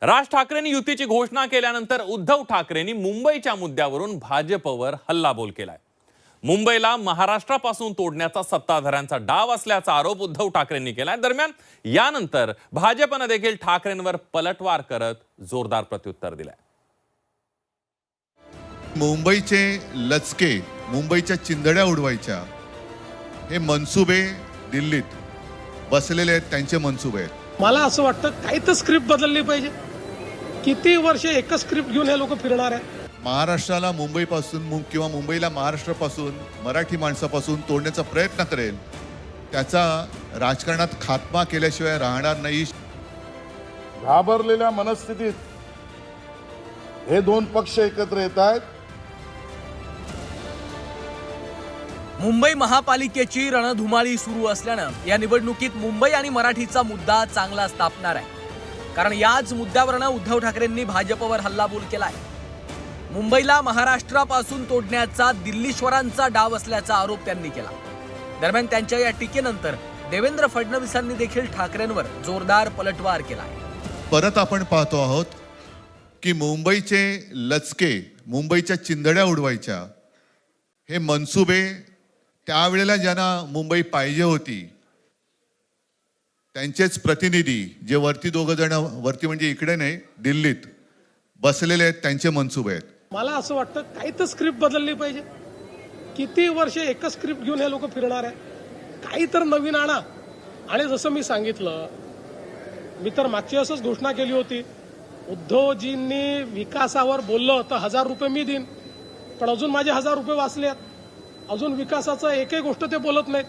राज ठाकरेंनी युतीची घोषणा केल्यानंतर उद्धव ठाकरेंनी मुंबईच्या मुद्द्यावरून भाजपवर हल्लाबोल केलाय। मुंबईला महाराष्ट्रापासून तोडण्याचा सत्ताधाऱ्यांचा डाव असल्याचा आरोप उद्धव ठाकरेंनी केलाय। दरम्यान यानंतर भाजपने देखील ठाकरेंवर पलटवार करत जोरदार प्रत्युत्तर दिलंय। मुंबईचे लचके, मुंबईच्या चिंधड्या उडवायच्या हे मनसुबे दिल्लीत बसलेले आहेत, त्यांचे मनसुबे आहेत। मला असं वाटतं काही तर स्क्रिप्ट बदलली पाहिजे। किती वर्ष एकच स्क्रिप्ट घेऊन हे लोक फिरणार आहे। महाराष्ट्राला मुंबईपासून किंवा मुंबईला महाराष्ट्रापासून, मराठी माणसापासून तोडण्याचा प्रयत्न करेल, त्याचा राजकारणात खात्मा केल्याशिवाय राहणार नाही। घाबरलेल्या मनस्थितीत हे दोन पक्ष एकत्र येत आहेत। मुंबई महापालिकेची रणधुमाळी सुरू असल्यानं या निवडणुकीत मुंबई आणि मराठीचा मुद्दा चांगला तापणार आहे। कारण याच मुद्द्यावरनं उद्धव ठाकरेंनी भाजपवर हल्लाबोल केलाय। मुंबईला महाराष्ट्रापासून तोडण्याचा दिल्लीश्वरांचा डाव असल्याचा आरोप त्यांनी केला। दरम्यान त्यांच्या या टीकेनंतर देवेंद्र फडणवीसांनी देखील ठाकरेंवर जोरदार पलटवार केलाय। परत आपण पाहतो आहोत की मुंबईचे लचके, मुंबईच्या चिंधड्या उडवायच्या हे मनसुबे त्यावेळेला ज्यांना मुंबई पाहिजे होती, त्यांचेच प्रतिनिधी जे वरती दोघं जण, वरती म्हणजे इकडे नाही दिल्लीत बसलेले आहेत, त्यांचे मनसुबे आहेत। मला असं वाटतं काही तर स्क्रिप्ट बदलली पाहिजे। किती वर्ष एकच स्क्रिप्ट घेऊन हे लोक फिरणार आहे। काही तर नवीन आणा। आणि जसं मी सांगितलं, मी तर मागची असंच घोषणा केली होती, उद्धवजींनी विकासावर बोललं तर 1000 रुपये मी देईन, पण अजून माझे 1000 रुपये वाचलेत। अजून विकासाचं एकही गोष्ट ते बोलत नाहीत।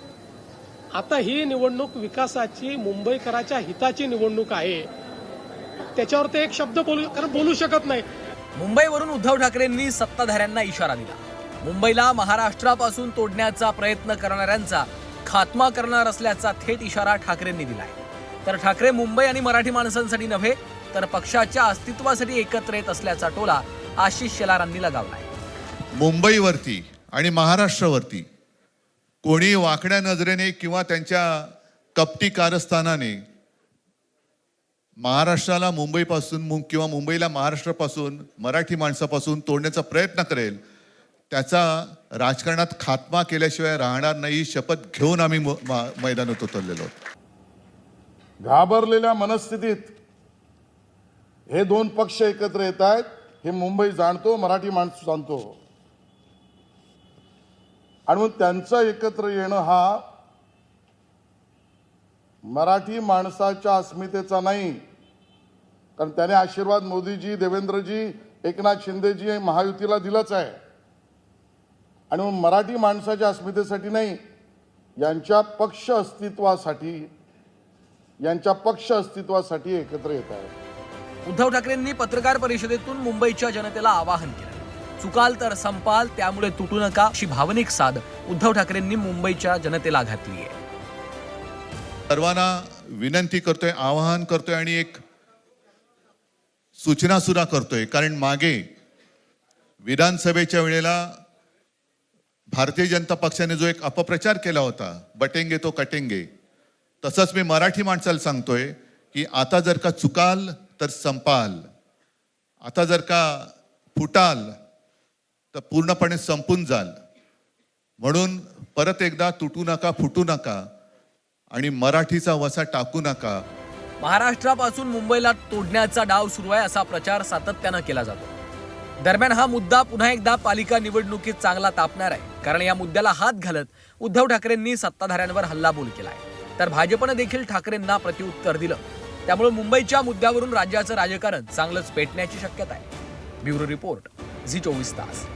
आता ही निवडणूक विकासाची, मुंबईकरांच्या हिताची निवडणूक आहे, त्याच्यावर ते एक शब्द बोलू शकत नाही। मुंबईवरून उद्धव ठाकरेंनी सत्ताधाऱ्यांना इशारा दिला। मुंबईला महाराष्ट्रापासून तोडण्याचा प्रयत्न करणाऱ्यांचा खात्मा करणार असल्याचा थेट इशारा ठाकरेंनी दिलाय। तर ठाकरे मुंबई आणि मराठी माणसांसाठी नव्हे तर पक्षाच्या अस्तित्वासाठी एकत्र येत असल्याचा टोला आशिष शेलारांनी लगावलाय। मुंबईवरती आणि महाराष्ट्रावरती कोणी वाकड्या नजरेने किंवा त्यांच्या कपटी कारस्थानाने महाराष्ट्राला मुंबईपासून किंवा मुंबईला महाराष्ट्रापासून, मराठी माणसापासून तोडण्याचा प्रयत्न करेल, त्याचा राजकारणात खात्मा केल्याशिवाय राहणार नाही, शपथ घेऊन आम्ही मैदानात उतरलेलो आहोत। घाबरलेल्या मनस्थितीत हे दोन पक्ष एकत्र येत आहेत, हे मुंबई जाणतो, मराठी माणूस जाणतो। आणि मग त्यांचं एकत्र येणं हा मराठी माणसाच्या अस्मितेचा नाही, कारण त्याने आशीर्वाद मोदीजी, देवेंद्रजी, एकनाथ शिंदेजी महायुतीला दिलाच आहे। आणि मग मराठी माणसाच्या अस्मितेसाठी नाही, यांच्या पक्ष अस्तित्वासाठी एकत्र येत आहे। उद्धव ठाकरेंनी पत्रकार परिषदेतून मुंबईच्या जनतेला आवाहन केलं, चुकाल तर संपाल, त्यामुळे तुटू नका अशी भावनिक साद उद्धव ठाकरेंनी मुंबईच्या जनतेला घातली आहे। सर्वांना विनंती करतोय, आवाहन करतोय आणि एक सूचना सुद्धा करतोय, कारण मागे विधानसभेच्या वेळेला भारतीय जनता पक्षाने जो एक अपप्रचार केला होता, बटेंगे तो कटेंगे, तसंच मी मराठी माणसाला सांगतोय की आता जर का चुकाल तर संपाल, आता जर का फुटाल तर पूर्णपणे संपून जाल। म्हणून परत एकदा तुटू नका, फुटू नका आणि मराठीचा वसा टाकू नका। महाराष्ट्रापासून मुंबईला तोडण्याचा डाव सुरू आहे असा प्रचार सातत्यानं केला जातो। दरम्यान हा मुद्दा पुन्हा एकदा पालिका निवडणुकीत चांगला तापणार आहे, कारण या मुद्द्याला हात घालत उद्धव ठाकरेंनी सत्ताधाऱ्यांवर हल्लाबोल केलाय। तर भाजपने देखील ठाकरेंना प्रत्युत्तर दिलं, त्यामुळे मुंबईच्या मुद्द्यावरून राज्याचं राजकारण चांगलंच पेटण्याची शक्यता आहे। ब्युरो रिपोर्ट, झी 24 तास।